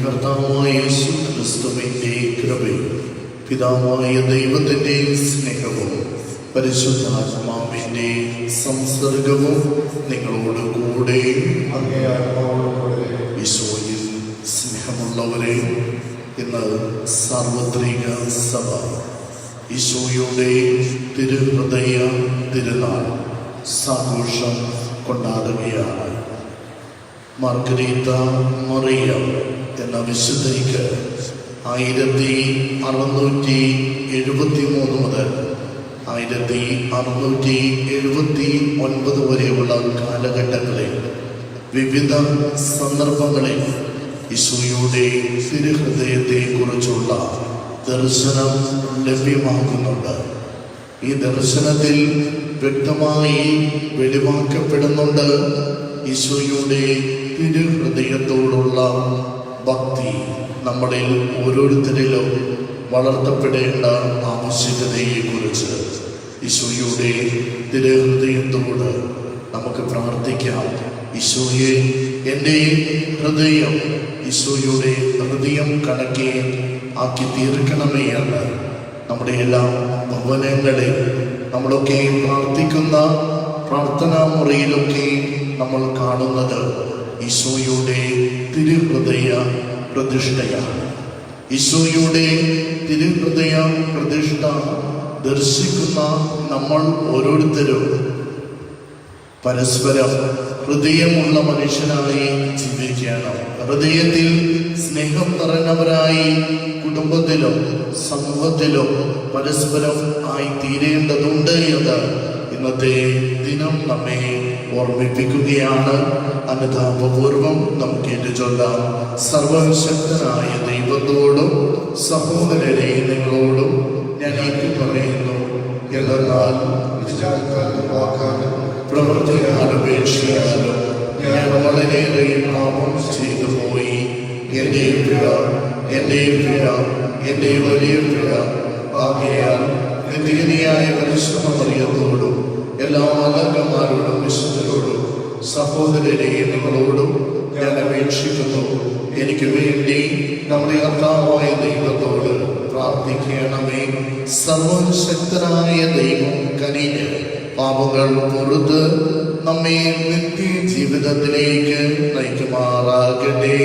കർത്താവായ യേശു ക്രിസ്തുവിൻ്റെ കൃപയും പിതാവായ ദൈവത്തിൻ്റെ സ്നേഹവും പരിശുദ്ധാത്മാവിൻ്റെ സംസർഗവും നിങ്ങളോട് കൂടെ. ഈശോയിൽ സ്നേഹമുള്ളവരെ, ഇന്ന് സാർവത്രിക സഭ ഈശോയുടെ തിരുഹൃദയ തിരുനാൾ സാഘോഷം കൊണ്ടാടുകയാണ്. മാർഗരീത്ത മറിയം എന്ന വിശുദ്ധയ്ക്ക് 1673 മുതൽ 1679 വരെയുള്ള കാലഘട്ടങ്ങളിൽ വിവിധ സന്ദർഭങ്ങളിൽ ഈശോയുടെ തിരുഹൃദയത്തെക്കുറിച്ചുള്ള ദർശനം ലഭ്യമാക്കുന്നുണ്ട്. ഈ ദർശനത്തിൽ വ്യക്തമായി വെളിവാക്കപ്പെടുന്നുണ്ട് ഈശോയുടെ തിരുഹൃദയത്തോടുള്ള ഭക്തി നമ്മളിൽ ഓരോരുത്തരിലും വളർത്തപ്പെടേണ്ട ആവശ്യകതയെക്കുറിച്ച്. ഈശോയുടെ തിരുഹൃദയത്തോട് നമുക്ക് പ്രാർത്ഥിക്കാം. ഈശോയെ, എൻ്റെ ഹൃദയം ഈശോയുടെ ഹൃദയം കണക്കെ ആക്കി തീർക്കണമേ എന്ന് നമ്മുടെ എല്ലാ ഭവനങ്ങളിൽ നമ്മളൊക്കെ പ്രാർത്ഥിക്കുന്ന പ്രാർത്ഥനാ മുറിയിലൊക്കെ നമ്മൾ കാണുന്നത് ഈശോയുടെ തിരുഹൃദയ പ്രതിഷ്ഠയാണ്. ഈശോയുടെ തിരുഹൃദയ പ്രതിഷ്ഠ ദർശിക്കുന്ന നമ്മൾ ഓരോരുത്തരും പരസ്പരം ഹൃദയമുള്ള മനുഷ്യനായി ജീവിക്കണം. ഹൃദയത്തിൽ സ്നേഹം നിറഞ്ഞവരായി കുടുംബത്തിലും സമൂഹത്തിലും പരസ്പരം ആയി തീരേണ്ടതുണ്ട് എന്ന് ഇന്നത്തെ ദിനം നമ്മെ ഓർമ്മിപ്പിക്കുകയാണ്. അനുതാപപൂർവം നമുക്ക് ഏറ്റുചൊല്ലാം. സർവശക്തനായ ദൈവത്തോടും സഹോദരരെ നിങ്ങളോടും ഞാൻ പറയുന്നു, എന്നാൽ പ്രവർത്തിയാലും ഉപേക്ഷിക്കാനും ഞാൻ വളരെയേറെ പാപം ചെയ്തു പോയി. എൻ്റെ പിഴ, എൻ്റെ പിഴ, എൻ്റെ വലിയ പിഴ. ആകയാൽ നിത്യനിയായ പരിശുദ്ധ മറിയത്തോടും എല്ലാ മാലാഖമാരോടും വിശുദ്ധരോടും സഹോദരരെ നിങ്ങളോടും ഞാൻ അപേക്ഷിക്കുന്നു, എനിക്ക് വേണ്ടി നമ്മുടെ കർത്താവായ ദൈവത്തോട് പ്രാർത്ഥിക്കണമേ. സർവശക്തനായ ദൈവം കനിഞ്ഞ് പാപങ്ങൾ പൊറുത്ത് നമ്മെ നിത്യ ജീവിതത്തിലേക്ക് നയിക്കുമാറാകട്ടെ.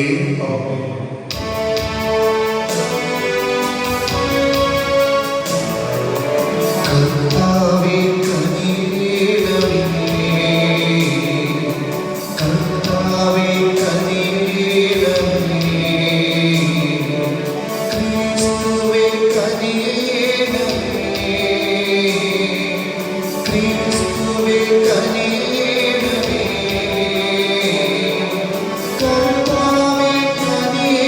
Kani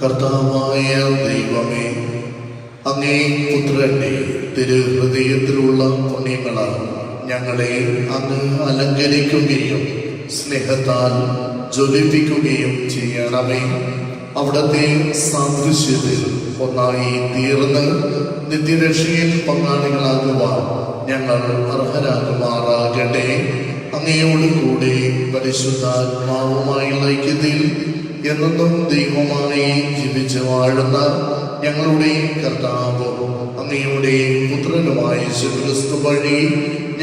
കർത്താവായ ദൈവമേ, അങ്ങേ പുത്രന്റെ തിരുഹൃദയത്തിലുള്ള പുണ്യങ്ങളാൽ ഞങ്ങളെ അങ്ങ് അലങ്കരിക്കുകയും സ്നേഹത്താൽ ജ്വലിപ്പിക്കുകയും ചെയ്യണമേ. അവിടത്തെ സാദൃശ്യത്തിൽ ഒന്നായി തീർന്ന് നിത്യരക്ഷയിൽ പങ്കാളികളാകുവാൻ ഞങ്ങൾ അർഹരാകുമാറാകട്ടെ. അങ്ങയോട് കൂടെ പരിശുദ്ധാത്മാവുമായുള്ള ഐക്യത്തിൽ എന്നും ദൈവമായി ജീവിച്ച് വാഴുന്ന ഞങ്ങളുടെ കർത്താവ് അങ്ങയുടെ പുത്രനുമായ യേശുക്രിസ്തു വഴി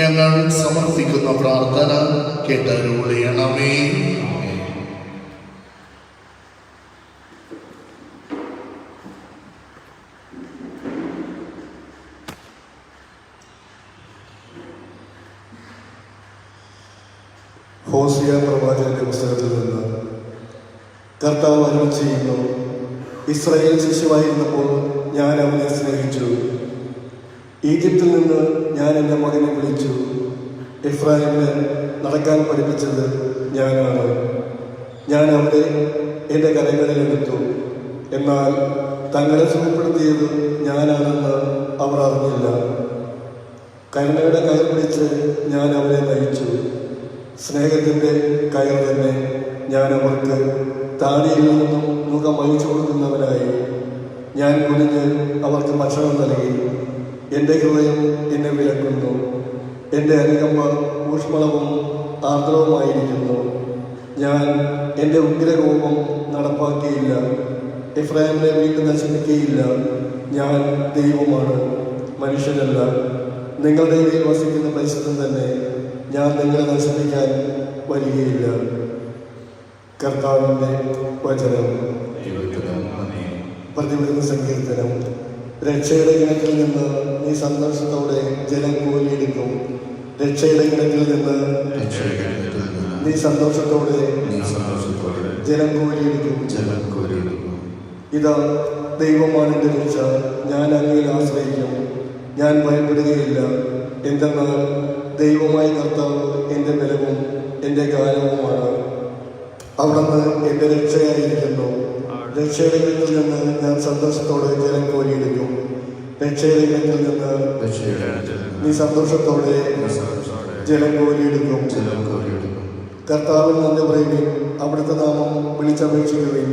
ഞങ്ങൾ സമർപ്പിക്കുന്ന പ്രാർത്ഥന കേട്ടരുളയണമേ. ഹോസിയ പ്രവാചകന്റെ പുസ്തകത്തിൽ നിന്ന് കർത്താവ് അരുളി ചെയ്യുന്നു: ഇസ്രായേൽ ശിശുവായിരുന്നപ്പോൾ ഞാൻ അവനെ സ്നേഹിച്ചു. ഈജിപ്തിൽ നിന്ന് ഞാൻ എൻ്റെ മകനെ വിളിച്ചു. എഫ്രായിമിനെ നടക്കാൻ പഠിപ്പിച്ചത് ഞാനാണ്. ഞാൻ അവരെ എൻ്റെ കരങ്ങളിലെടുത്തു. എന്നാൽ തങ്ങളെ സുഖപ്പെടുത്തിയത് ഞാനാണെന്ന് അവർ അറിഞ്ഞില്ല. കരുണയുടെ കയർ പിടിച്ച് ഞാൻ അവരെ നയിച്ചു. സ്നേഹത്തിൻ്റെ കയർ തന്നെ ഞാൻ അവർക്ക് താടിയിൽ നിന്നും മുഖം വഹിച്ചു കൊടുക്കുന്നവനായി. ഞാൻ കുനിഞ്ഞ് അവർക്ക് ഭക്ഷണം നൽകി. എൻ്റെ ഹൃദയം എന്നെ വിലക്കുന്നു. എൻ്റെ അനുകമ്പ ഊഷ്മളവും ആർദ്രവുമായിരിക്കുന്നു. ഞാൻ എൻ്റെ ഉഗ്രകോപം നടപ്പാക്കിയില്ല. എഫ്രായിമിനെ വീണ്ടും നശിപ്പിക്കുകയില്ല. ഞാൻ ദൈവമാണ്, മനുഷ്യനല്ല. നിങ്ങളുടെ ഇടയിൽ വസിക്കുന്ന പരിശുദ്ധൻ തന്നെ. ഞാൻ നിങ്ങളെ നശിപ്പിക്കാൻ വരികയില്ല. കർത്താവിൻ്റെ വചനം. പ്രതിവരുന്ന സങ്കീർത്തനം. രക്ഷയുടെ കിണറ്റിൽ നിന്ന് നീ സന്തോഷത്തോടെ ജലം കോരിയെടുക്കും. രക്ഷയുടെ കിണറ്റിൽ നിന്ന് നീ സന്തോഷത്തോടെ ജലം കോരിയെടുക്കും. ഇതാ ദൈവമാണ് എൻ്റെ രക്ഷ. ഞാൻ അങ്ങയിൽ ആശ്രയിക്കും. ഞാൻ ഭയപ്പെടുകയില്ല. എന്തെന്നാൽ ദൈവമായ കർത്താവ് എൻ്റെ ബലവും എൻ്റെ ഗാനവുമാണ്. അവിടുന്ന് എൻ്റെ രക്ഷയായിരിക്കുന്നു. രക്ഷയുടെ കിണറ്റിൽ നിന്ന് ഞാൻ സന്തോഷത്തോടെ ജലം കോരിയെടുക്കും. രക്ഷയുടെ കിണറ്റിൽ നിന്ന് നീ സന്തോഷത്തോടെ ജലം കോരിയെടുക്കും. കർത്താവിൽ നന്ദി പറയുകയും അവിടുത്തെ നാമം വിളിച്ചപേക്ഷിക്കുകയും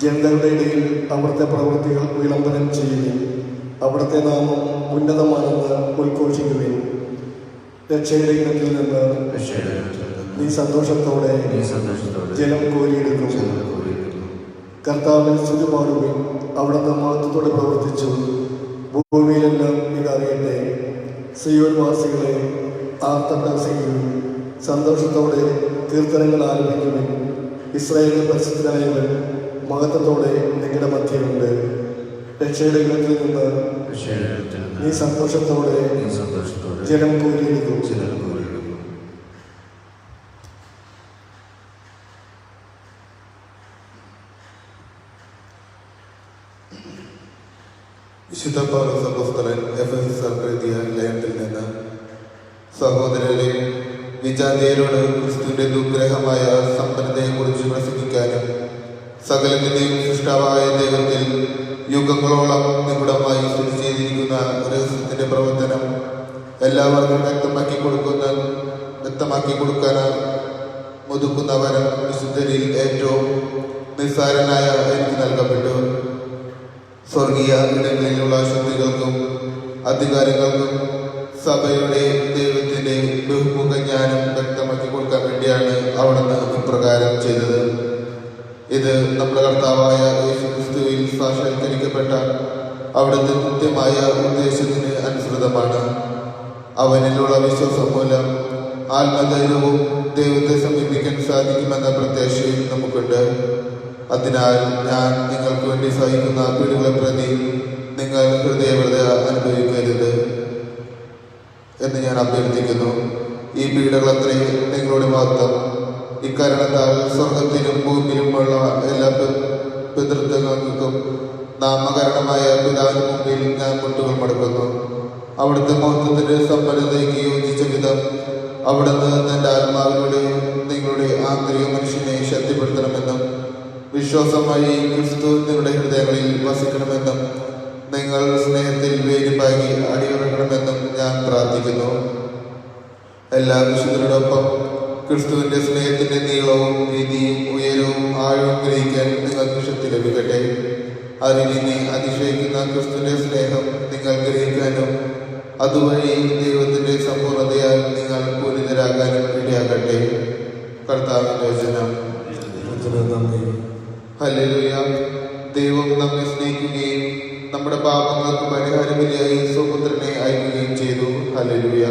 ജനതകളുടെ ഇടയിൽ അവിടുത്തെ പ്രവൃത്തികൾ വിളംബരം ചെയ്യുകയും അവിടുത്തെ നാമം ഉന്നതമാണെന്ന് ഉദ്ഘോഷിക്കുകയും രക്ഷയുടെ കിണറ്റിൽ നിന്ന് നീ സന്തോഷത്തോടെ ജലം കോരിയെടുക്കും. കർത്താവിൽ സ്തുതി പാടുകയും അവിടുന്ന് മഹത്വത്തോടെ പ്രവർത്തിച്ചു. ഭൂമിയിലെല്ലാം ഇതറിയട്ടെ. സിയോൻ വാസികളെ ആർത്തട്ടസിക്കുകയും സന്തോഷത്തോടെ കീർത്തനങ്ങൾ ആരംഭിക്കുകയും ഇസ്രായേലിൽ പരിശുദ്ധനായവൻ മഹത്വത്തോടെ നിങ്ങളുടെ മധ്യമുണ്ട്. രക്ഷയുടെ കിണറ്റിൽ നിന്ന് നീ സന്തോഷത്തോടെ ജലം കോരിയെടുക്കും. വിശുദ്ധ പൗലോസ് അപ്പോസ്തലൻ എഫെസർക്ക് എഴുതിയ ലേഖനത്തിൽ നിന്ന്: സഹോദരരെ, വിജാതീയരോട് ക്രിസ്തുവിന്റെ ദുഗ്രഹമായ സമ്പന്നതയെക്കുറിച്ച് പ്രസംഗിക്കാനും സകലത്തിന്റെയും സൃഷ്ടാവായ ദൈവത്തിൽ യുഗങ്ങളോളം നിഗൂഢമായി സ്ഥിതി ചെയ്തിരിക്കുന്ന രഹസ്യത്തിന്റെ പ്രവർത്തനം എല്ലാവർക്കും വ്യക്തമാക്കി കൊടുക്കാൻ മുതുക്കുന്ന വരം വിശുദ്ധരിൽ ഏറ്റവും നിസ്സാരനായ എനിക്ക് നൽകപ്പെട്ടു. സ്വർഗീയ ഇടങ്ങളിലുള്ള ശക്തികൾക്കും അധികാരികൾക്കും സഭയുടെ ദൈവത്തിന്റെ ബഹുമുഖ ജ്ഞാനം വ്യക്തമാക്കി കൊടുക്കാൻ വേണ്ടിയാണ് അവിടുന്ന് ഇപ്രകാരം ചെയ്തത്. ഇത് നമ്മുടെ കർത്താവായ യേശുക്രിസ്തുവിൽ സാക്ഷാത്കരിക്കപ്പെട്ട അവിടുത്തെ കൃത്യമായ ഉദ്ദേശത്തിന് അനുസൃതമാണ്. അവനിലുള്ള വിശ്വാസം മൂലം ആത്മധൈര്യവും ദൈവത്തെ സമീപിക്കാൻ സാധിക്കുമെന്ന പ്രത്യാശയും നമുക്കുണ്ട്. അതിനാൽ ഞാൻ നിങ്ങൾക്ക് വേണ്ടി സഹിക്കുന്ന പീഡകളെ പ്രതി നിങ്ങൾ ഹൃദയവ്രത അനുഭവിക്കരുത് എന്ന് ഞാൻ അഭ്യർത്ഥിക്കുന്നു. ഈ പീഡകളത്രയും നിങ്ങളുടെ മഹത്വം. ഇക്കാരണത്താൽ സ്വർഗത്തിലും ഭൂമിയിലുമുള്ള എല്ലാ പിതൃത്വങ്ങൾക്കും നാമകരണമായ പിതാവിന് മുമ്പിൽ ഞാൻ മുട്ടുകൾ മടക്കുന്നു. അവിടുത്തെ മഹത്വത്തിന്റെ സമ്പന്നതയ്ക്ക് യോജിച്ച വിധം അവിടുന്ന് തന്റെ ആത്മാവിലൂടെ നിങ്ങളുടെ ആന്തരിക മനുഷ്യനെ ശക്തിപ്പെടുത്തണമെന്നും വിശ്വാസം വഴി ക്രിസ്തു നിങ്ങളുടെ എല്ലാ വിശുദ്ധരോടൊപ്പം ക്രിസ്തുവിന്റെ സ്നേഹത്തിന്റെ നീളവും വീതിയും ഉയരവും ആഴവും ഗ്രഹിക്കാൻ നിങ്ങൾക്ക് ശക്തി ലഭിക്കട്ടെ. അതിനെ അതിശയിക്കുന്ന ക്രിസ്തുവിന്റെ സ്നേഹം നിങ്ങൾ ഗ്രഹിക്കാനും അതുവഴി ദൈവത്തിന്റെ സമ്പൂർണ്ണതയാൽ നിങ്ങൾ പൂരിതരാകാനും ഇടയാകട്ടെ. കർത്താവിന്റെ വചനം. ഹല്ലേലൂയ. ദൈവം നമ്മെ സ്നേഹിക്കുകയും നമ്മുടെ പാപങ്ങൾക്ക് പരിഹാരബലിയായി സ്വപുത്രനെ അയക്കുകയും ചെയ്തു. ഹല്ലേലൂയ.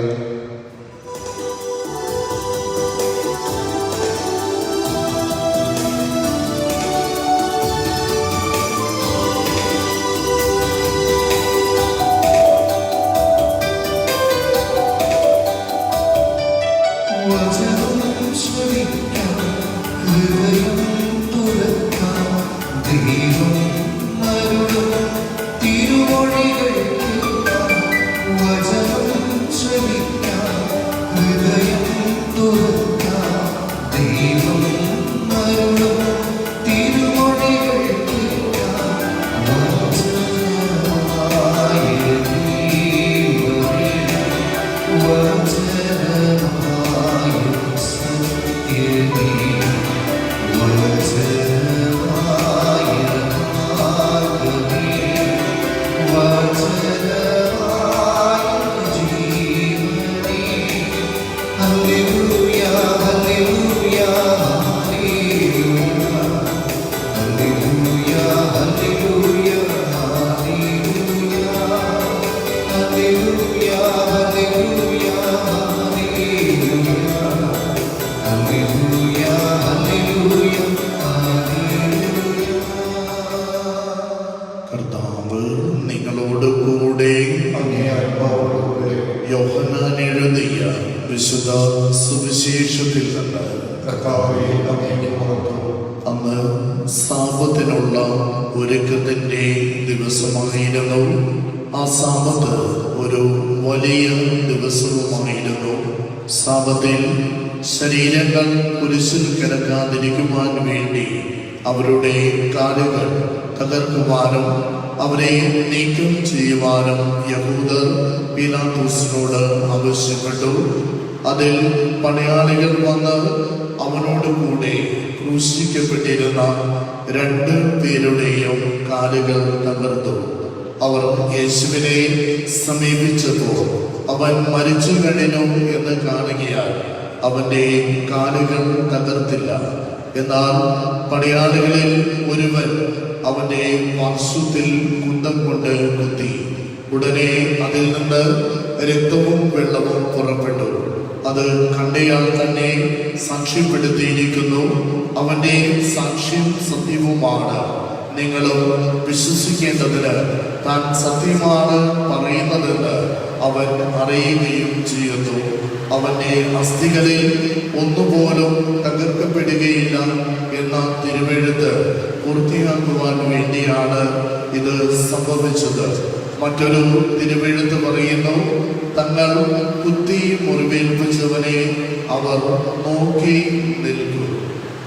കർത്താവ് നിങ്ങളോട് കൂടെ. യോഹന്നാൻ എഴുതിയ വിശുദ്ധ സുവിശേഷത്തിൽ നിന്ന്. അന്ന് സാബത്തിനുള്ള ഒരുക്കത്തിന്റെ ദിവസമായിരുന്നു. ആ സാബത്ത് ഒരു വലിയ ദിവസവുമായിരുന്നു. സാബത്തിൽ ശരീരങ്ങൾ കുരിശിൽ കിടക്കാതിരിക്കുവാൻ വേണ്ടി അവരുടെ കാലുകൾ തകർക്കുവാനും അവരെ നീക്കം ചെയ്യുവാനും യഹൂദർ പീലാത്തോസിനോട് ആവശ്യപ്പെട്ടു. അതിൽ പടയാളികൾ വന്ന് അവനോട് കൂടെ ക്രൂശിക്കപ്പെട്ടിരുന്ന 2 പേരുടെയും കാലുകൾ തകർത്തു. അവർ യേശുവിനെ സമീപിച്ചപ്പോൾ അവൻ മരിച്ചു കഴിഞ്ഞു എന്ന് കാണുകയാൽ അവന്റെ കാലുകൾ തകർത്തില്ല. എന്നാൽ പടയാളികളിൽ ഒരുവൻ അവന്റെ പാർശ്വത്തിൽ കുന്തം കൊണ്ട് കുത്തി. ഉടനെ അതിൽ നിന്ന് രക്തവും വെള്ളവും പുറപ്പെട്ടു. അത് കണ്ടയാൾ തന്നെ സാക്ഷ്യപ്പെടുത്തിയിരിക്കുന്നു. അവന്റെ സാക്ഷ്യം സത്യവുമാണ്. നിങ്ങളും വിശ്വസിക്കേണ്ടതിന് താൻ സത്യമാണ് പറയുന്നതെന്ന് അവൻ അറിയുകയും ചെയ്യുന്നു. അവന്റെ അസ്ഥികളിൽ ഒന്നുപോലും തകർക്കപ്പെടുകയില്ല എന്ന തിരുവെഴുത്ത് പൂർത്തിയാക്കുവാൻ വേണ്ടിയാണ് ഇത് സംഭവിച്ചത്. മറ്റൊരു തിരുവെഴുത്ത് പറയുന്നു, തങ്ങൾ കുത്തി മുറിവേൽപ്പിച്ചവനെ അവർ നോക്കി നിൽക്കും.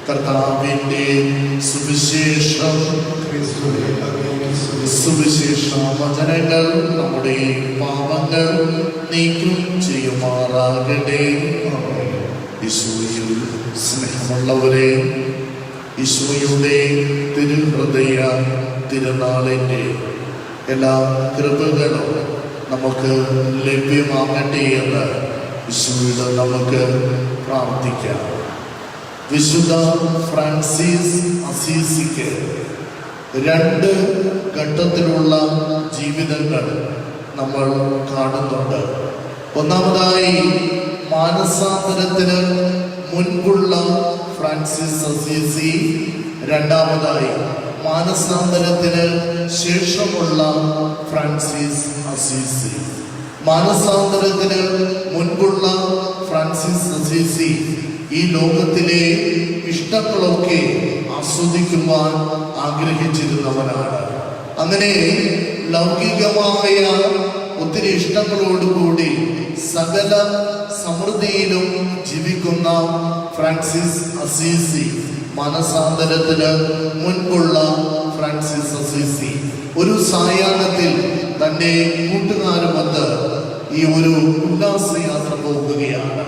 കർത്താവിന്റെ സുവിശേഷം. സുവിശേഷ വചനങ്ങൾ നമ്മുടെ പാപങ്ങൾ നീക്കം ചെയ്യുമാറാകട്ടെ. ഈശോയിൽ സ്നേഹമുള്ളവരെ, ഈശോയുടെ തിരുഹൃദയ തിരുനാളിൻ്റെ എല്ലാ കൃപകളും നമുക്ക് ലഭ്യമാകട്ടെ എന്ന് ഈശോയോട് നമുക്ക് പ്രാർത്ഥിക്കാം. വിശുദ്ധ ഫ്രാൻസിസ് അസീസിക്ക് 2 ഘട്ടത്തിലുള്ള ജീവിതങ്ങൾ നമ്മൾ കാണുന്നുണ്ട്. ഒന്നാമതായി മാനസാന്തരത്തിന് മുൻപുള്ള ഫ്രാൻസിസ് അസീസി, രണ്ടാമതായി മാനസാന്തരത്തിന് ശേഷമുള്ള ഫ്രാൻസിസ് അസീസി. മാനസാന്തരത്തിന് മുൻപുള്ള ഫ്രാൻസിസ് അസീസി ഈ ലോകത്തിലെ ഇഷ്ടങ്ങളൊക്കെ ആസ്വദിക്കുവാൻ ആഗ്രഹിച്ചിരുന്നവനാണ്. അങ്ങനെ ലൗകികമായ ഒത്തിരി ഇഷ്ടങ്ങളോടുകൂടി സകല സമൃദ്ധിയിലും ജീവിക്കുന്ന ഫ്രാൻസിസ് അസീസി, മാനസാന്തരത്തിന് മുൻപുള്ള ഫ്രാൻസിസ് അസീസി ഒരു സായാഹ്നത്തിൽ തൻ്റെ കൂട്ടുകാരുമൊത്ത് ഈ ഒരു ഉല്ലാസയാത്ര പോകുകയാണ്.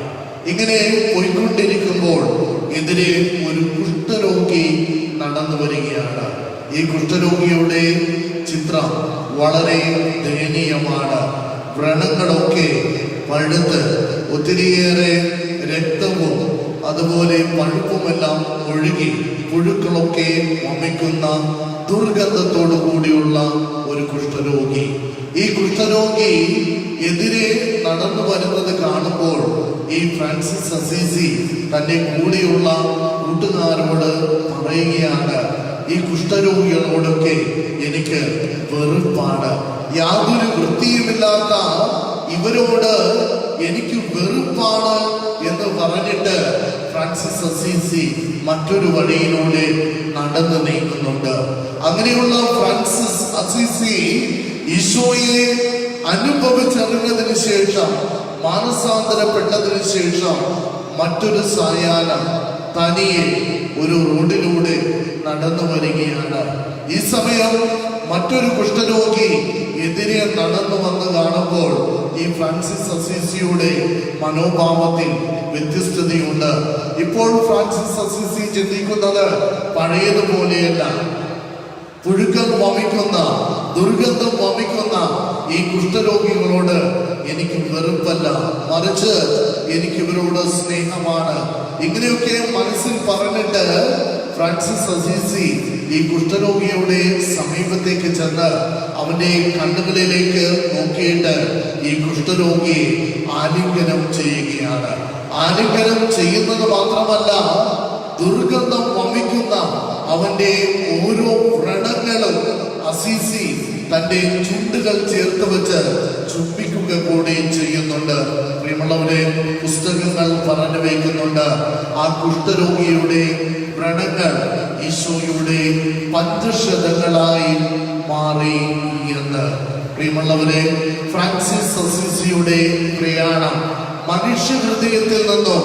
ഇങ്ങനെ പോയിക്കൊണ്ടിരിക്കുമ്പോൾ എതിരെ ഒരു കുഷ്ഠരോഗി നടന്നു വരികയാണ്. ഈ കുഷ്ഠരോഗിയുടെ ചിത്രം വളരെ ദയനീയമാണ്. വ്രണങ്ങളൊക്കെ പഴുത്ത് ഒത്തിരിയേറെ രക്തവും അതുപോലെ പഴുപ്പുമെല്ലാം ഒഴുകി പുഴുക്കളൊക്കെ വമിക്കുന്ന ദുർഗന്ധത്തോടു കൂടിയുള്ള ഒരു കുഷ്ഠരോഗി. ഈ കുഷ്ഠരോഗി എതിരെ നടന്നു വരുന്നത് കാണുമ്പോൾ ഈ ഫ്രാൻസിസ് അസീസി തന്റെ കൂടെയുള്ള കൂട്ടുകാരോട് പറയുകയാണ്, ഈ കുഷ്ഠരോഗികളോടൊക്കെ എനിക്ക് വെറുപ്പാണ്. യാതൊരു വൃത്തിയുമില്ലാത്ത ഇവരോട് എനിക്ക് വെറുപ്പാണ് എന്ന് പറഞ്ഞിട്ട് ഫ്രാൻസിസ് അസീസി മറ്റൊരു വഴിയിലൂടെ നടന്നു നീങ്ങുന്നുണ്ട്. അങ്ങനെയുള്ള ഫ്രാൻസിസ് അസീസി ഈശോയെ അനുഭവിച്ചറിഞ്ഞതിന് ശേഷം, മാനസാന്തരപ്പെട്ടതിന് ശേഷം മറ്റൊരു സായാഹ്നം തനിയെ ഒരു റോഡിലൂടെ നടന്നു വരികയാണ്. ഈ സമയം മറ്റൊരു കുഷ്ഠരോഗി എതിരെ നടന്നു വന്ന് കാണുമ്പോൾ ഈ ഫ്രാൻസിസ് അസീസിയുടെ മനോഭാവത്തിൽ വ്യത്യസ്തതയുണ്ട്. ഇപ്പോൾ ഫ്രാൻസിസ് അസീസി ചിന്തിക്കുന്നത് പഴയതുപോലെയല്ല. പുഴുക്കൾ വമിക്കുന്ന, ദുർഗന്ധം വമിക്കുന്ന ഈ കുഷ്ഠരോഗികളോട് എനിക്ക് വെറുപ്പല്ല, മറിച്ച് എനിക്ക് ഇവരോട് സ്നേഹമാണ്. ഇങ്ങനെയൊക്കെ മനസ്സിൽ പറഞ്ഞിട്ട് ഫ്രാൻസിസ് അസീസി ഈ കുഷ്ഠരോഗിയുടെ സമീപത്തേക്ക് ചെന്ന് അവന്റെ കണ്ണുകളിലേക്ക് നോക്കിയിട്ട് ഈ കുഷ്ഠരോഗിയെ ആലിംഗനം ചെയ്യുകയാണ്. ആലിംഗനം ചെയ്യുന്നത് മാത്രമല്ല, ദുർഗന്ധം വമിക്കുന്ന അവന്റെ ഓരോ വ്രണങ്ങളും അസീസി തന്റെ ചുണ്ടുകൾ ചേർത്ത് വെച്ച് ചുംബിക്കുക കൂടി ചെയ്യുന്നുണ്ട്. പ്രിയമുള്ളവരെ, പുസ്തകങ്ങൾ പറഞ്ഞു വയ്ക്കുന്നുണ്ട്, ആ കുഷ്ഠരോഗിയുടെ വ്രണങ്ങൾ ഈശോയുടെ പഞ്ചക്ഷതങ്ങളായി മാറി എന്ന്. പ്രിയമുള്ളവരെ, ഫ്രാൻസിസ് അസീസിയുടെ പ്രയാണം മനുഷ്യ ഹൃദയത്തിൽ നിന്നും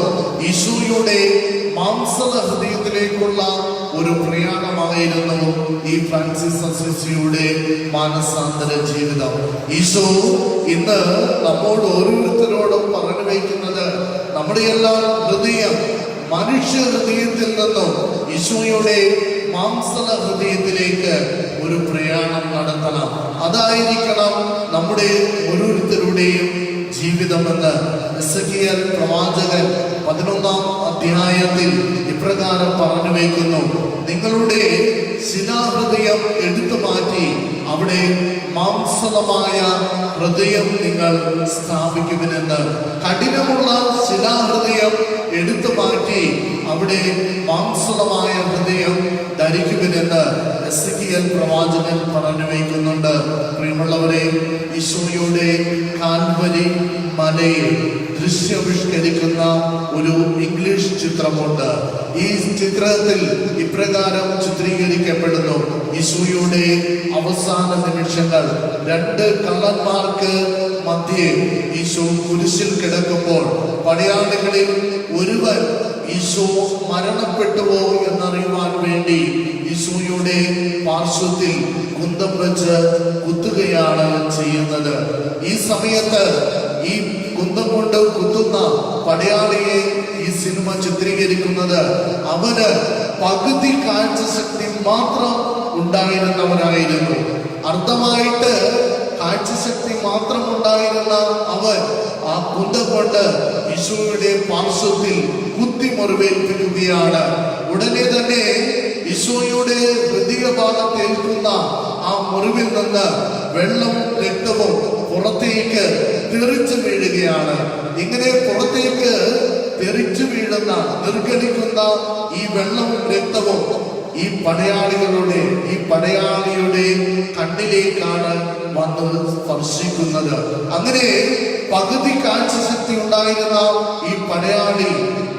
ഈശോയുടെ മാംസള ഹൃദയത്തിലേക്കുള്ള ഒരു പ്രയാണമായിരുന്നു ഈ ഫ്രാൻസിസ് അസീസിയുടെ മാനസാന്തര ജീവിതം. ഈശോ ഇന്ന് നമ്മോട് ഓരോരുത്തരോടും പറഞ്ഞു വയ്ക്കുന്നത്, നമ്മുടെ എല്ലാം ഹൃദയം മനുഷ്യ ഹൃദയത്തിൽ നിന്നും ഈശോയുടെ മാംസള ഹൃദയത്തിലേക്ക് ഒരു പ്രയാണം നടത്തണം. അതായിരിക്കണം നമ്മുടെ ഓരോരുത്തരുടെയും ജീവിതമെന്ന് എസെക്കിയേൽ പ്രവാചകൻ 11-ാം അധ്യായത്തിൽ ഇപ്രകാരം പറഞ്ഞു വയ്ക്കുന്നു, നിങ്ങളുടെ ശിലാഹൃദയം എടുത്തു മാറ്റി അവിടെ മാംസളമായ ഹൃദയം നിങ്ങൾ സ്ഥാപിക്കുമെന്ന്. കഠിനമുള്ള ശിലാഹൃദയം എടുത്തു മാറ്റി അവിടെ മാംസളമായ ഹൃദയം ധരിക്കുമെന്ന് എസെക്കിയേൽ പ്രവാചകൻ പറഞ്ഞു വയ്ക്കുന്നുണ്ട്. പ്രിയമുള്ളവരെ, ഈശോയുടെ കാൽവരി മലയെ ദൃശ്യവിഷ്കരിക്കുന്ന ഒരു ഇംഗ്ലീഷ് ചിത്രമുണ്ട്. ഈ ചിത്രത്തിൽ ഇപ്രകാരം ചിത്രീകരിക്കപ്പെടുന്നു, ഈശോയുടെ അവസാന നിമിഷങ്ങൾ. 2 കള്ളന്മാർക്ക് മധ്യേ ഈശോ കുരിശിൽ കിടക്കുമ്പോൾ പടയാളികളിൽ ഒരുവൻ ഈശോ മരണപ്പെട്ടുവോ എന്നറിയുവാൻ വേണ്ടി ഈശോയുടെ പാർശ്വത്തിൽ കുന്തം വെച്ച് കുത്തുകയാണ് ചെയ്യുന്നത്. ഈ സമയത്ത് ഈ കുന്തം കൊണ്ട് കുത്തുന്ന പടയാളിയെ ഈ സിനിമ ചിത്രീകരിക്കുന്നത് അവന് പകുതി കാഴ്ചശക്തി മാത്രം ഉണ്ടായിരുന്നവനായിരുന്നു. അർത്ഥമായിട്ട് കാഴ്ചശക്തി മാത്രം ഉണ്ടായിരുന്ന അവൻ ആ കുന്തം കൊണ്ട് ഈശോയുടെ പാർശ്വത്തിൽ കുത്തി മുറിവേൽപ്പിക്കുകയാണ്. ഉടനെ തന്നെ ഈശോയുടെ ഹൃദയഭാഗത്തേൽക്കുന്ന ആ മുറിവിൽ നിന്ന് വെള്ളം രക്തവും പുറത്തേക്ക് തെറിച്ചു വീഴുകയാണ്. ഇങ്ങനെ പുറത്തേക്ക് തെറിച്ചു വീഴുന്ന, നിർഗളിക്കുന്ന ഈ വെള്ളവും രക്തവും ഈ പടയാളിയുടെ കണ്ണിലേക്കാണ് വന്ന് സ്പർശിക്കുന്നത്. അങ്ങനെ പകുതി കാഴ്ചശക്തി ഉണ്ടായിരുന്ന ഈ പടയാളി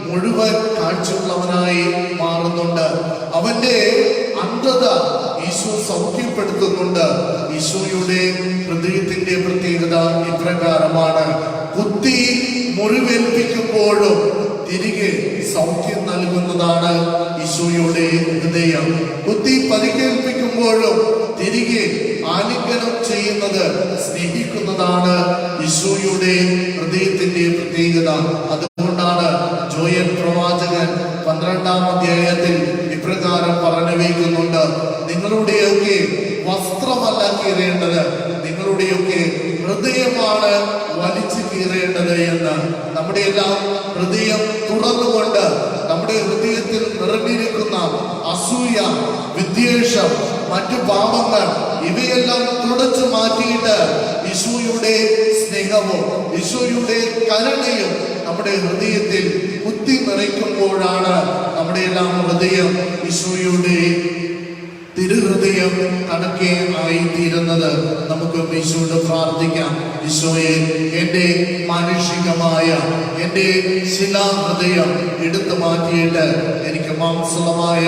മുഴുവൻ കാഴ്ചയുള്ളവനായി മാറുന്നുണ്ട്. അവന്റെ അന്ധത ഈശോ സൗഖ്യപ്പെടുത്തുന്നുണ്ട്. ഈശോയുടെ ഹൃദയത്തിന്റെ പ്രത്യേകത ഇപ്രകാരമാണ്, കുത്തി മുറിവേൽപ്പിക്കുമ്പോഴും തിരികെ സൗഖ്യം നൽകുന്നതാണ് ഈശോയുടെ ഹൃദയം. കുത്തി പരിക്കേൽപ്പിക്കുമ്പോഴും തിരികെ ആലിംഗനം ചെയ്യുന്നത്, സ്നേഹിക്കുന്നതാണ് ഈശോയുടെ ഹൃദയത്തിന്റെ പ്രത്യേകത. അതുകൊണ്ടാണ് 12-ാം അധ്യായത്തിൽ ഇപ്രകാരം പറഞ്ഞു വയ്ക്കുന്നുണ്ട്, നിങ്ങളുടെയൊക്കെ വസ്ത്രമല്ല കീറേണ്ടത്, നിങ്ങളുടെയൊക്കെ ഹൃദയമാണ് വലിച്ചു കീറേണ്ടത് എന്ന്. നമ്മുടെ എല്ലാം ഹൃദയം തുറന്നുകൊണ്ട് നമ്മുടെ ഹൃദയത്തിൽ നിറഞ്ഞിരിക്കുന്ന അസൂയ, വിദ്വേഷം, മറ്റു പാപങ്ങൾ ഇവയെല്ലാം തുടച്ചു മാറ്റിയിട്ട് ഈശോയുടെ സ്നേഹവും ഈശോയുടെ കരുണയും നമ്മുടെ ഹൃദയത്തിൽ കുത്തി നിറയ്ക്കുമ്പോഴാണ് നമ്മുടെ എല്ലാം ഹൃദയം ഈശോയുടെ തിരുഹൃദയം കണക്കെ ആയിത്തീരുന്നത്. നമുക്ക് ഈശോയോട് പ്രാർത്ഥിക്കാം. ഈശോയെ, എൻ്റെ മാനുഷികമായ എൻ്റെ ശിലാഹൃദയം എടുത്തു മാറ്റിയിട്ട് എനിക്ക് മാംസളമായ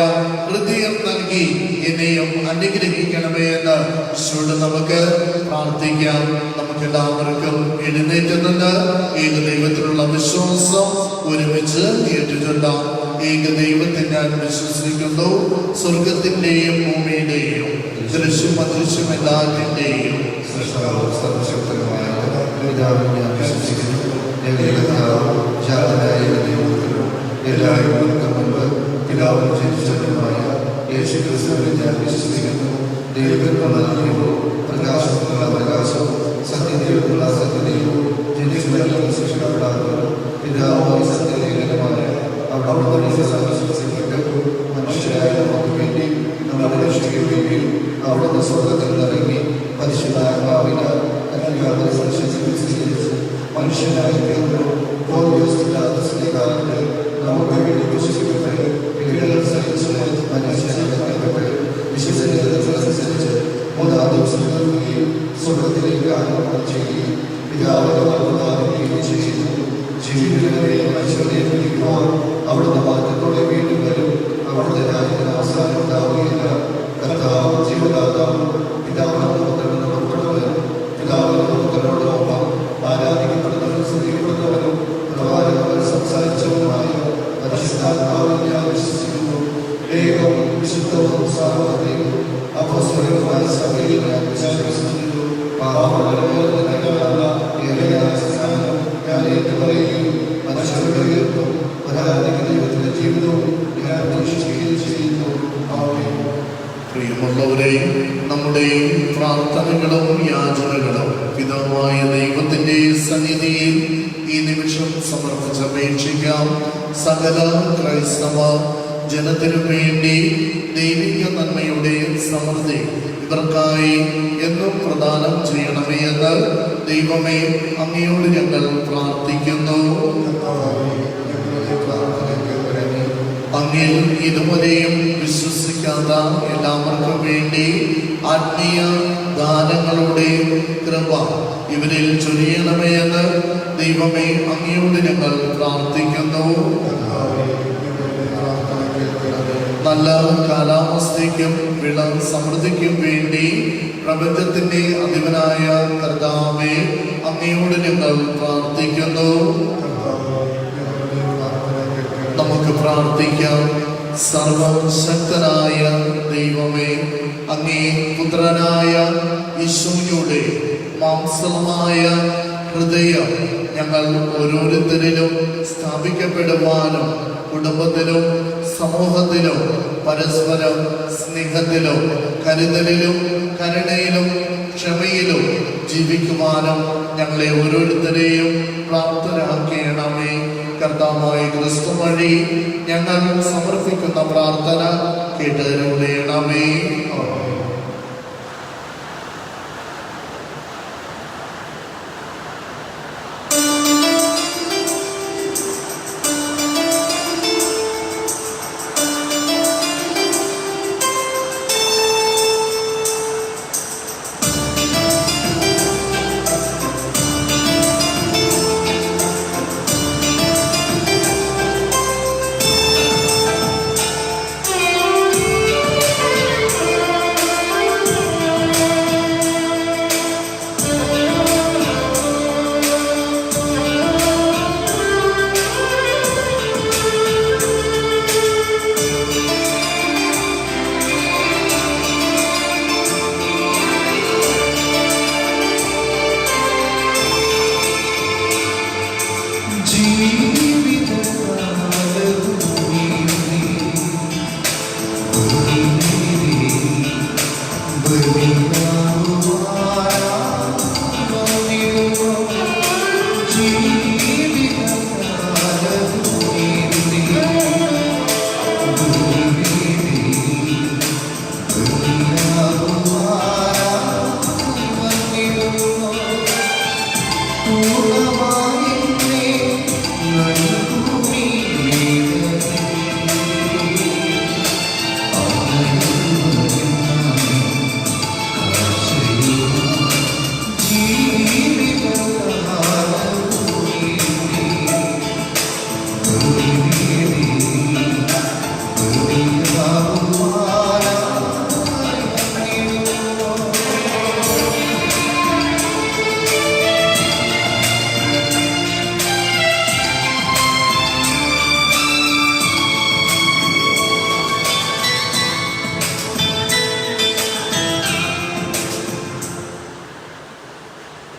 ഹൃദയം നൽകി എന്നെയും അനുഗ്രഹിക്കണമേ എന്ന് ഈശോയോട് നമുക്ക് പ്രാർത്ഥിക്കാം. നമുക്കെല്ലാവർക്കും എഴുന്നേറ്റ് നിന്ന് ഏകദൈവത്തിലുള്ള വിശ്വാസം ഒരുമിച്ച് ഏറ്റുചൊല്ലാം. ഏകദൈവത്തെ ഞാൻ വിശ്വസിക്കുന്നു, സ്വർഗത്തിന്റെയും ഭൂമിയുടെയും ദൃശ്യം അദൃശ്യം എല്ലാത്തിന്റെയും സർവശക്തനുമായ പിതാവിനെ ഞാൻ വിശ്വസിക്കുന്നു. എല്ലാവരും മുമ്പ് പിതാവിന് ജനിച്ചവരുമായ യേശു ക്രിസ്തുവിനെ ഞാൻ വിശ്വസിക്കുന്നു. ദൈവത്തിനുള്ള ദൈവവും പ്രകാശത്തിനുള്ള പ്രകാശവും സത്യദൈവത്തിനുള്ള സത്യദൈവവും ജനിച്ചവരും സൃഷ്ടിക്കപ്പെടാത്തവരും പിതാവുമായി സത്യലേഖനമായ അവിടെ വിശ്വസിക്കപ്പെട്ടു മനുഷ്യരായ നമുക്ക് വേണ്ടി നമ്മുടെ രക്ഷയ്ക്ക് വേണ്ടിയും അവിടുന്ന് സ്വർഗത്തിൽ ഇറങ്ങി പരിശുദ്ധാത്മാവിനാൽ സ്വീകരിച്ച് മനുഷ്യനായി തീർന്നു. കാലത്ത് നമുക്ക് വേണ്ടി വിശ്വസിക്കപ്പെട്ട് പീഡകൾ സഹിച്ച് മനുഷ്യപ്പെട്ട് വിശ്വസിച്ച് 3-ാം ദിവസം നൽകുകയും സ്വർഗത്തിലേക്ക് ആരോപണം ചെയ്യുകയും പിതാവിനെ ചെയ്യുന്നു. ജീവിതങ്ങളെയും മനുഷ്യരെയും പിടിക്കുവാൻ അവിടുന്ന് മാറ്റത്തോടെ വീണ്ടും വരും. അവിടുത്തെ രാജ്യത്തിന് അവസാനം ഉണ്ടാവുകയില്ല. കർത്താവ് ജീവദാതാവും പിതാവിനോട് പുത്രനോടൊപ്പം പിതാവിനോടൊപ്പം ആരാധിക്കപ്പെടുന്നവരും സ്തുതിക്കപ്പെടുന്നവരും പ്രവാചകന്മാർ സംസാരിച്ചവരുമായ പരിശുദ്ധാത്മാവിൽ ഞാൻ വിശ്വസിക്കുന്നു. ഏകവും വിശുദ്ധവും സാർവത്രികവും അപ്പോസ്തലികവുമായ സഭയിൽ ഞാൻ വിശ്വസിക്കുന്നു. പാപങ്ങളല്ല ഏറെയായ സ്നാനം ഞാൻ ഏറ്റുപറയുകയും മനുഷ്യരുടെ ഉയർപ്പും ഒരാധിക ദൈവത്തിന്റെ ജീവിതവും ഞാൻ പ്രതീക്ഷിക്കുകയും ചെയ്യുന്നു. ആമേൻ. പ്രിയമുള്ളവരെ, നമ്മുടെ പ്രാർത്ഥനകളും യാചനകളും പിതാവായ ദൈവത്തിന്റെ സന്നിധിയിൽ ഈ നിമിഷം സമർപ്പിച്ചപേക്ഷിക്കാം. സകല ക്രൈസ്തവ ജനത്തിനു വേണ്ടി ദൈവിക നന്മയുടെ സമൃദ്ധി ഇവർക്കായി എന്നും പ്രദാനം ചെയ്യണമേ എന്ന് ദൈവമേ അങ്ങയോട് ഞങ്ങൾ പ്രാർത്ഥിക്കുന്നു. അങ്ങിൽ ഇതുവരെയും വിശ്വസിക്കാത്ത എല്ലാവർക്കും വേണ്ടി ആത്മീയ ദാനങ്ങളുടെ കൃപ ഇവരിൽ ചൊരിയണമേ എന്ന് ദൈവമേ അങ്ങയോട് ഞങ്ങൾ പ്രാർത്ഥിക്കുന്നു. നല്ല കാലാവസ്ഥയ്ക്കും വിള സമൃദ്ധിക്കും വേണ്ടി പ്രപഞ്ചത്തിന്റെ അധിപനായ കർത്താവേ അങ്ങയോട് ഞങ്ങൾ പ്രാർത്ഥിക്കുന്നു. നമുക്ക് പ്രാർത്ഥിക്കാം. സർവശക്തനായ ദൈവമേ, അങ്ങേ പുത്രനായ ഈശോയുടെ മാംസളമായ ഹൃദയം ഞങ്ങൾ ഓരോരുത്തരിലും സ്ഥാപിക്കപ്പെടുവാനും കുടുംബത്തിലും സമൂഹത്തിലും പരസ്പരം സ്നേഹത്തിലും കരുതലിലും കരുണയിലും ക്ഷമയിലും ജീവിക്കുവാനും ഞങ്ങളെ ഓരോരുത്തരെയും പ്രാപ്തരാക്കണമേ. കർത്താവായ ക്രിസ്തു വഴി ഞങ്ങൾ സമർപ്പിക്കുന്ന പ്രാർത്ഥന കേട്ടരുളേണമേ.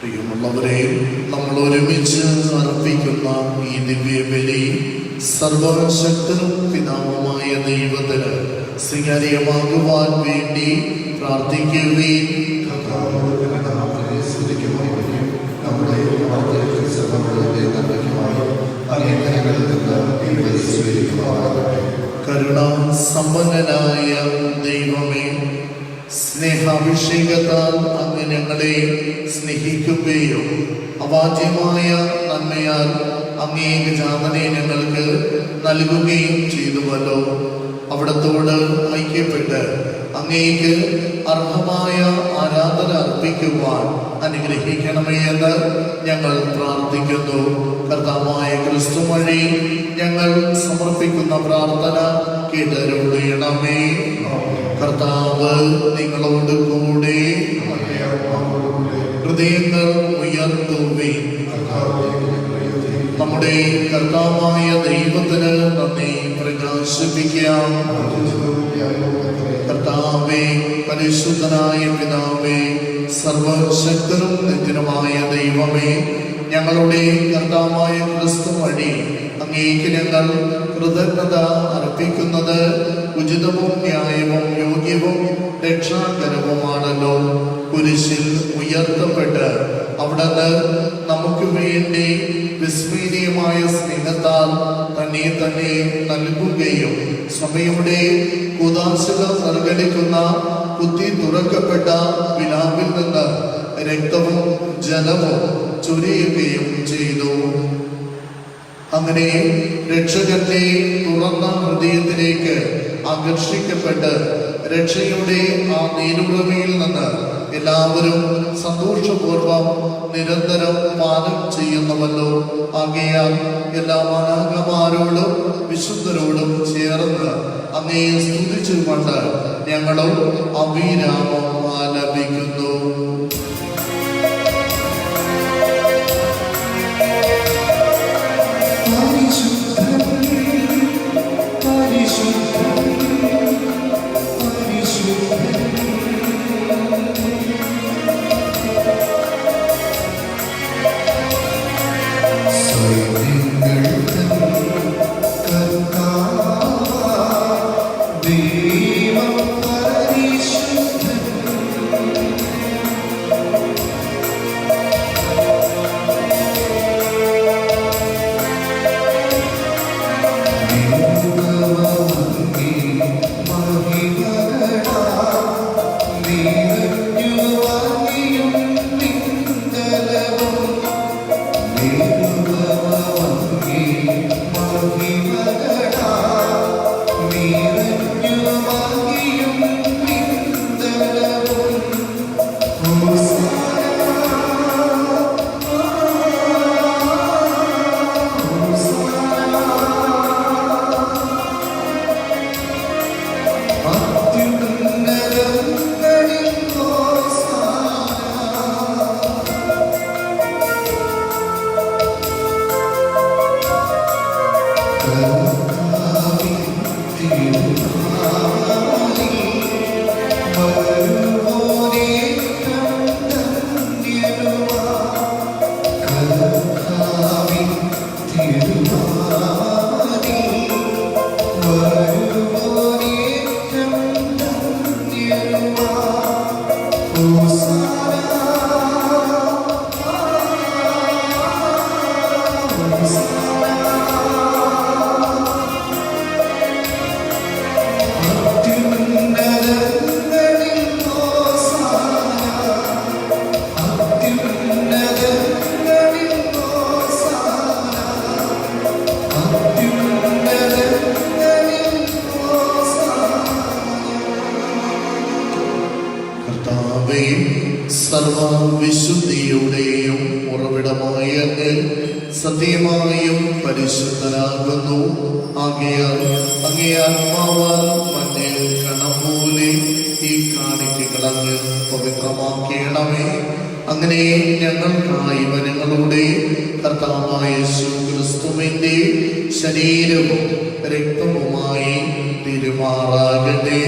പ്രിയമുള്ളവരെ, നമ്മൾ ഒരുമിച്ച് അർപ്പിക്കുന്ന ഈ ദിവ്യബലി സർവശക്തനും പിതാവുമായ ദൈവത്തിന് സ്വീകാര്യമാകുവാൻ വേണ്ടി പ്രാർത്ഥിക്കുകയും കരുണാസമ്പന്നനായ ദൈവമേ, സ്നേഹാഭിഷേകത്താൽ അങ്ങ് ഞങ്ങളെ സ്നേഹിക്കുകയും അവാച്യമായ നന്മയാൽ അങ്ങേ ജാതനെ ഞങ്ങൾക്ക് നൽകുകയും ചെയ്തുവല്ലോ. അവിടത്തോട് ഐക്യപ്പെട്ട് അങ്ങേക്ക് അർഹമായ ആരാധന അർപ്പിക്കുവാൻ അനുഗ്രഹിക്കണമേ എന്ന് ഞങ്ങൾ പ്രാർത്ഥിക്കുന്നു. കർത്താവായ ക്രിസ്തു വഴി ഞങ്ങൾ സമർപ്പിക്കുന്ന പ്രാർത്ഥന കേട്ടരുളയണമേ. കർത്താവ് നിങ്ങളോട് കൂടെ. ഹൃദയങ്ങൾ ഉയർത്തുകയും നമ്മുടെ കർത്താവായ ദൈവത്തിന് നന്ദി പ്രകാശിപ്പിക്കാം. കർത്താവേ, പരിശുദ്ധനായ പിതാവേ, സർവശക്തനും നിത്യനുമായ ദൈവമേ, ഞങ്ങളുടെ കർത്താവായ ക്രിസ്തു വഴി അങ്ങേക്ക് ഞങ്ങൾ കൃതജ്ഞത അർപ്പിക്കുന്നത് ഉചിതവും ന്യായവും യോഗ്യവും രക്ഷാകരവുമാണല്ലോ. കുരിശിൽ ഉയർത്തപ്പെട്ട് അവിടുന്ന് നമുക്ക് വേണ്ടി വിസ്മരണീയമായ സ്നേഹത്താൽ തന്നെ നൽകുകയും സഭയുടെ കുദാശകൾ നിർഗലിക്കുന്ന കുത്തി തുറക്കപ്പെട്ട വിലാവിൽ നിന്ന് രക്തവും ജലവും ചൊരിയുകയും ചെയ്തു. അങ്ങനെ രക്ഷകന്റെ തുറന്ന ഹൃദയത്തിലേക്ക് ആകർഷിക്കപ്പെട്ട് രക്ഷയുടെ ആ നീരുറവയിൽ നിന്ന് എല്ലാവരും സന്തോഷപൂർവം നിരന്തരം പാനം ചെയ്യുന്നുവല്ലോ. ആകയാൽ എല്ലാ മാലാഖമാരോടും വിശുദ്ധരോടും ചേർന്ന് അങ്ങയെ സ്തുതിച്ചുകൊണ്ട് ഞങ്ങളും അഭിരാമം ആലപിക്കുന്നു. ദൈവം പരിശുദ്ധൻ സർവവിശുദ്ധിയുടെയും ഉറവിടമായ അങ്ങ് സത്യമായും പരിശുദ്ധനാകുന്നു. ആകയാൽ അങ്ങേ ആത്മാവാൽ മഞ്ഞിൽ കണം പോലെ ഈ കാണിക്കകൾ അങ്ങ് പവിത്രമാക്കണമേ. അങ്ങനെ ഞങ്ങൾക്കായി വനങ്ങളുടെ കർത്താവായ യേശു ക്രിസ്തുവിന്റെ ശരീരവും രക്തവുമായി തിരുമാറാകട്ടെ.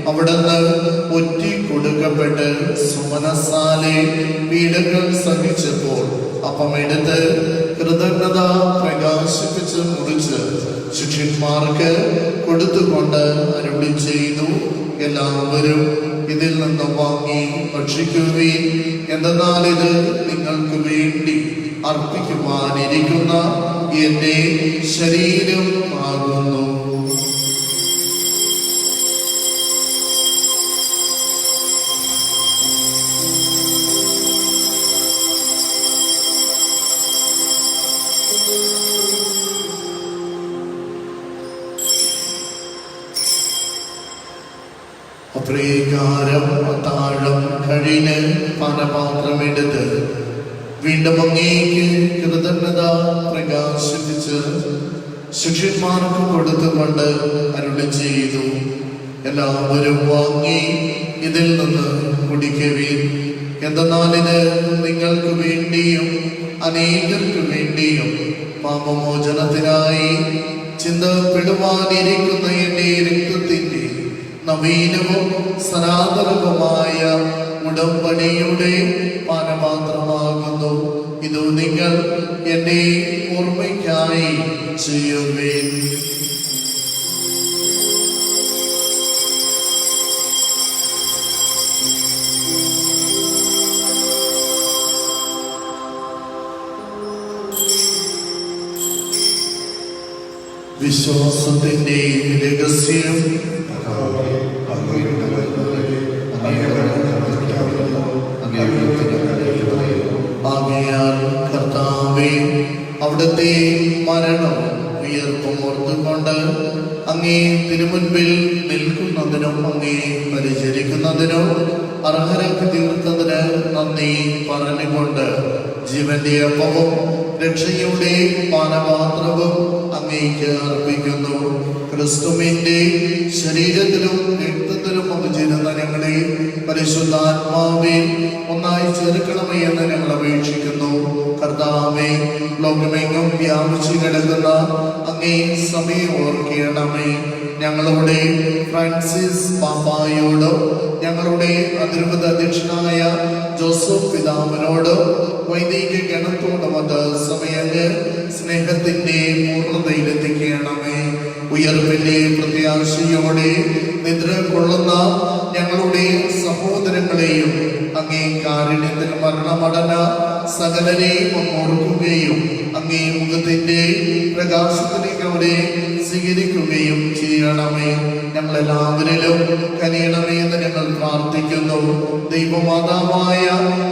അവിടുന്ന് ഒറ്റിക്കൊടുക്കപ്പെട്ട് സുമനസാലെ പീഡകൾ സഹിച്ചപ്പോൾ അപ്പമെടുത്ത് കൃതജ്ഞത പ്രകാശിപ്പിച്ച് മുറിച്ച് ശിഷ്യന്മാർക്ക് കൊടുത്തുകൊണ്ട് അരുളി ചെയ്തു, എല്ലാവരും ഇതിൽ നിന്ന് വാങ്ങി ഭക്ഷിക്കുവിൻ. എന്തെന്നാൽ ഇത് നിങ്ങൾക്ക് വേണ്ടി അർപ്പിക്കുവാനിരിക്കുന്ന എന്റെ ശരീരം ആകുന്നു. അപ്രകാരം താഴം കഴിഞ്ഞ് പാനപാത്രമെടുത്ത് വീണ്ടും അങ്ങേക്ക് കൃതജ്ഞത പ്രകാശിപ്പിച്ച് ശിഷ്യന്മാർക്ക് കൊടുത്തുകൊണ്ട് അരുളി ചെയ്തു, എല്ലാവരും വാങ്ങി ഇതിൽ നിന്ന് കുടിക്കുവിൻ. എന്തെന്നാൽ ഇത് നിങ്ങൾക്ക് വേണ്ടിയും അനേകർക്ക് വേണ്ടിയും പാപമോചനത്തിനായി ചിന്തപ്പെടുവാനിരിക്കുന്ന എന്റെ രക്തത്തിന്റെ നവീനവും സനാതനവുമായ ഉടമ്പടിയുടെ പാനപാത്രമാകുന്നു. ഇത് നിങ്ങൾ എന്റെ ഓർമ്മയ്ക്കായി ചെയ്യുവേൻ. വിശ്വാസത്തിന്റെ രഹസ്യം. ആകയാൽ കർത്താവേ, അവിടുത്തെ മരണം ഉയർപ്പും ഓർത്തുകൊണ്ട് അങ്ങേ തിരുമുൻപിൽ നിൽക്കുന്നതിനും അങ്ങേ പരിചരിക്കുന്നതിനും അർഹരാക്കി തീർത്തതിന് നന്ദി പറഞ്ഞുകൊണ്ട് ജീവന്റെ അപ്പവും രക്ഷയുടെ പാനപാത്രവും അങ്ങേക്ക് അർപ്പിക്കുന്നു. ക്രിസ്തുവിന്റെ ശരീരത്തിലും രക്തത്തിലും പങ്കുചേരുന്ന ഞങ്ങളെ പരിശുദ്ധാത്മാവേ ഒന്നായി ചേർക്കണമേ എന്ന് ഞങ്ങൾ അപേക്ഷിക്കുന്നു. കർത്താവേ, ലോകമെങ്ങും വ്യാപിച്ചു കിടക്കുന്ന അങ്ങേ സമയം ഓർക്കണമേ. ഞങ്ങളുടെ ഫ്രാൻസിസ് പാപ്പായോടും ഞങ്ങളുടെ അതിരൂപത അധ്യക്ഷനായ ജോസഫ് പിതാവിനോടും വൈദിക ഗണത്തോടുമത് സമയത്ത് സ്നേഹത്തിന്റെ പൂർണ്ണതയിലെത്തിക്കണമേ. ഉയർപ്പിന്റെ പ്രത്യാശയോടെ നിദ്ര കൊള്ളുന്ന ഞങ്ങളുടെ സഹോദരങ്ങളെയും അങ്ങേ കാരുണ്യത്തിൽ മരണമടന സകലരെയും ഓർക്കുകയും അങ്ങേ മുഖത്തിന്റെ പ്രകാശത്തിലേക്ക് അവരെ സ്വീകരിക്കുകയും ചെയ്യണമേ. ഞങ്ങളെല്ലാവരിലും കനിയണമേ എന്ന് ഞങ്ങൾ പ്രാർത്ഥിക്കുന്നു. ദൈവമാതാവായ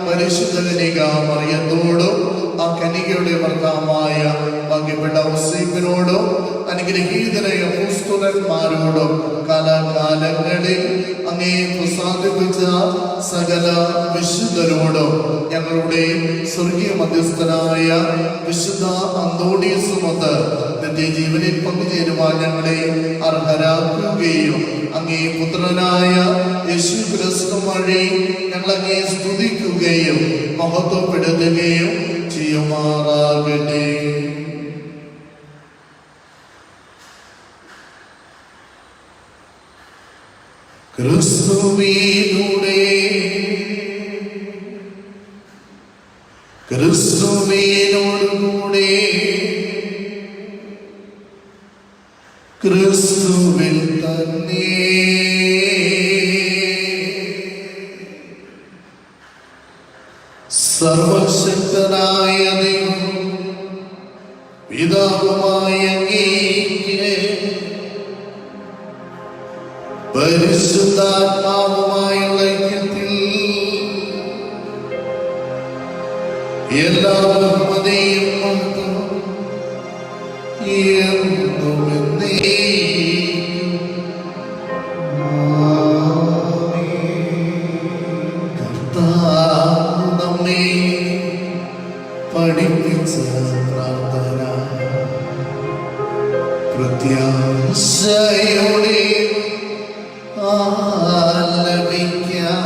പരിശുദ്ധ കന്യക മറിയത്തോടും ആ കന്യകയുടെ ഭർത്താവായ ഭാഗ്യപ്പെട്ട ഔസേപ്പിനോടും അനുഗ്രഹീതരായ അപ്പോസ്തലന്മാരോടും കാലാകാലങ്ങളിൽ അങ്ങേ പ്രസാദിപ്പിച്ച സകല വിശുദ്ധരോടും ഞങ്ങളുടെ സ്വർഗീയ മധ്യസ്ഥനായ വിശുദ്ധ അന്തോണീസുമൊത്ത് നിത്യജീവനിൽ പങ്കുചേരുവാൻ ഞങ്ങളെ അർഹരാക്കുകയും അങ്ങേ പുത്രനായ യേശു ക്രിസ്തു വഴി ഞങ്ങളങ്ങേ സ്തുതിക്കുകയും മഹത്വപ്പെടുത്തുകയും ചെയ്യുമാറാകട്ടെ. ക്രിസ്തുവിലൂടെ ക്രിസ്തുവിനോടുകൂടെ ക്രിസ്തുവിൽ തന്നെ സർവശക്തനായ ദൈവം പിതാവുമായ അങ്ങേക്ക് പരിശുദ്ധാത്മാവുമായുള്ള ഐക്യത്തിൽ എല്ലാ ബഹുമതിയും എന്നും എന്നേക്കും കർത്താവ് നമ്മെ പഠിപ്പിച്ച പ്രാർത്ഥന പ്രത്യാശയോടെ ആലപിക്കാം.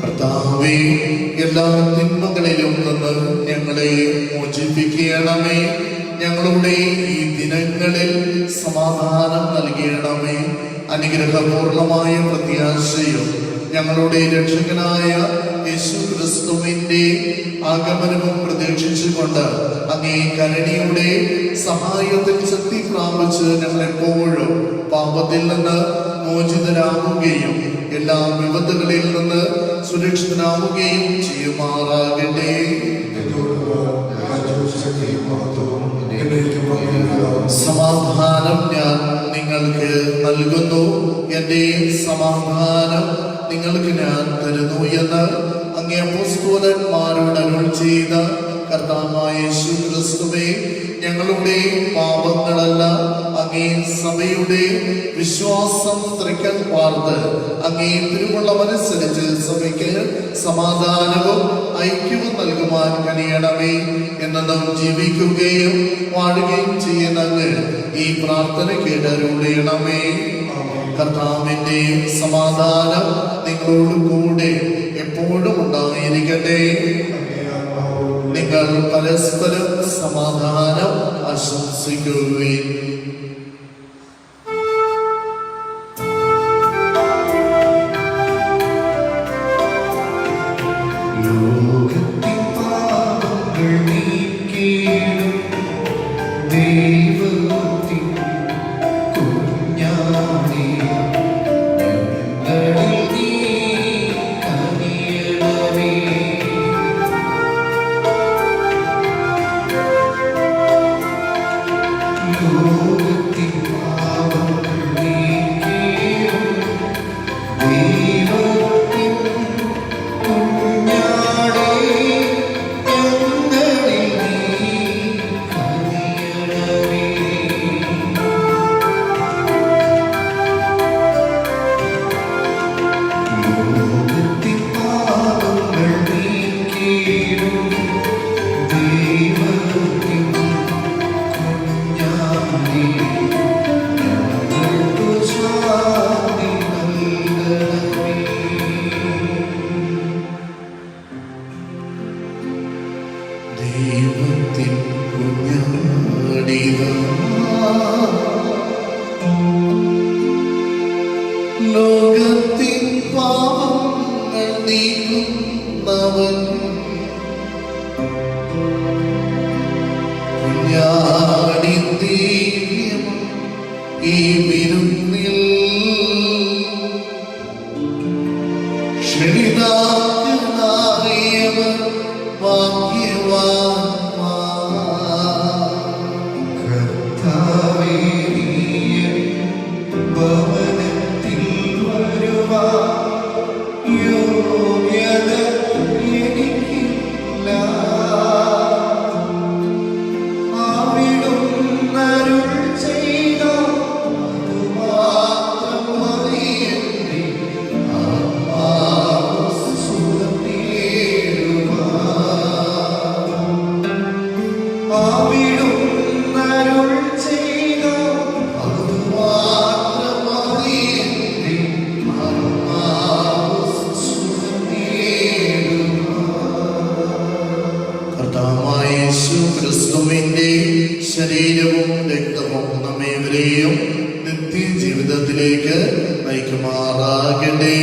കർത്താവേ, എല്ലാ തിന്മകളിലും നിന്ന് ഞങ്ങളെ മോചിപ്പിക്കണമേ. ഞങ്ങളുടെ ഈ ദിനങ്ങളിൽ സമാധാനം നൽകണമേ. അനുഗ്രഹപൂർണമായ പ്രത്യാശയും ഞങ്ങളുടെ രക്ഷകനായ യേശു ക്രിസ്തുവിന്റെ ആഗമനവും പ്രതീക്ഷിച്ചുകൊണ്ട് അങ്ങേ കരുണയുടെ സഹായത്തിൽ ശക്തി പ്രാപിച്ച് ഞങ്ങളെപ്പോഴും പാപത്തിൽ നിന്ന് മോചിതരാകുകയും എല്ലാ വിപത്തുകളിൽ നിന്ന് സുരക്ഷിതനാവുകയും ചെയ്യുമാറാകട്ടെ. സമാധാനം ഞാൻ നിങ്ങൾക്ക് നൽകുന്നു, എൻ്റെ സമാധാനം നിങ്ങൾക്ക് ഞാൻ തരുന്നു എന്ന് അങ്ങേ അപ്പോസ്തലന്മാരോട് അരുൾ ചെയ്ത കർത്താവായ യേശു ക്രിസ്തുവേ, ഞങ്ങളുടെ പാപങ്ങളല്ല അങ്ങേ സഭയുടെ വിശ്വാസം തൃക്കൺ പാർത്ത് അങ്ങേ തിരുവുള്ളമനുസരിച്ച് സഭയ്ക്ക് സമാധാനവും ഐക്യവും നൽകുവാൻ കഴിയണമേ. എന്നും ജീവിക്കുകയും വാഴുകയും ചെയ്യുന്ന അങ്ങ് ഈ പ്രാർത്ഥന കേട്ടരുളയണമേ. കർത്താവിന്റെ സമാധാനം നിങ്ങളോട് കൂടെ എപ്പോഴും ഉണ്ടായിരിക്കട്ടെ. നിങ്ങൾ പരസ്പരം സമാധാനം ആശംസിക്കുകയും ലോകത്തിൻ പാപങ്ങൾ നീക്കിയിടും ദൈവത്തിൻ കുഞ്ഞാണേ, ഞങ്ങളിൽ നീ കനിയണമേ. ലോകത്തിൻ പാപങ്ങൾ നീക്കിയിടും ദൈവത്തിൻ കുഞ്ഞാണേ, ഞങ്ങളിൽ നീ കനിയണമേ. ലോകത്തിൻ പാപങ്ങൾ നീക്കിയിടും ദൈവത്തിൻ കുഞ്ഞാണേ, ഞങ്ങൾക്കു ശാന്തി നൽകണമേ. ദൈവത്തിൻ കുഞ്ഞാടിവ ലോകത്തിൻ പാപങ്ങൾ നീക്കുന്നവൻ കുഞ്ഞാടി ദിവ്യം ഈ വിരുന്നിൽ ക്ഷണിതായവർ ഭാഗ്യവാന്മാർ. കർത്താവേ, നീ ഏവരെയും നിത്യജീവിതത്തിലേക്ക് നയിക്കുമാറാകട്ടെ.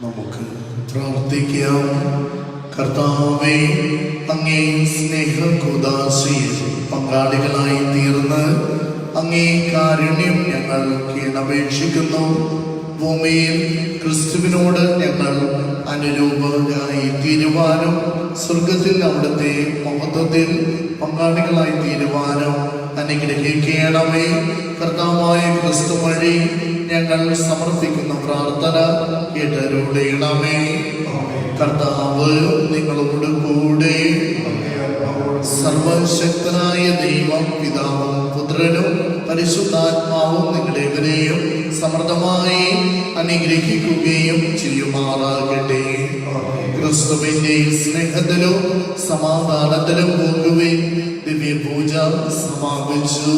നമുക്ക് പ്രാർത്ഥിക്കാം. കർത്താവേ, അങ്ങേ സ്നേഹകുദാശയിൽ പങ്കാളികളായി തീർന്ന് അങ്ങേ കാരുണ്യം ഞങ്ങൾ കീഴപേക്ഷിക്കുന്നു. ഭൂമിയിൽ ക്രിസ്തുവിനോട് ഞങ്ങൾ അനുരൂപരായി തീരുവാനും സ്വർഗത്തിൽ അവിടുത്തെ മഹത്വത്തിൽ പങ്കാളികളായി തീരുവാനും അനുഗ്രഹിക്കണമേ. കർത്താവായ ക്രിസ്തു വഴി ഞങ്ങൾ സമർപ്പിക്കുന്ന പ്രാർത്ഥന കേട്ടരുളണമേ. കർത്താവ് നിങ്ങളോട് കൂടെ. സർവശക്തനായ ദൈവം പിതാവും പുത്രനും പരിശുദ്ധാത്മാവും നിങ്ങളെവരെയും സമൃദ്ധമായി അനുഗ്രഹിക്കുകയും ചെയ്യുമാറാകട്ടെ. ക്രിസ്തുവിന്റെ സ്നേഹത്തിലും സമാധാനത്തിലും പോകുകയും ദിവ്യപൂജ സമാപിച്ചു.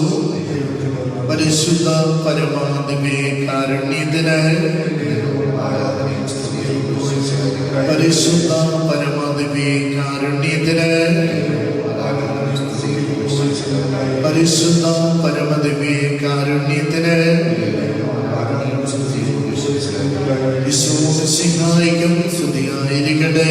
പരിശുദ്ധ പരമ ദിവ്യകാരുണ്യത്തിന്, പരിശുദ്ധ പരമ ദിവ്യകാരുണ്യത്തിന്, പരിശുദ്ധ പരമ ദിവ്യകാരുണ്യത്തിന് വിശ്വാസിക്കും സ്തുതിയായിരിക്കട്ടെ.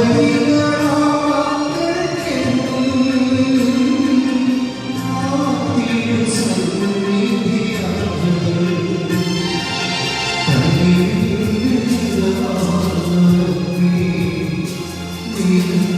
Thank you.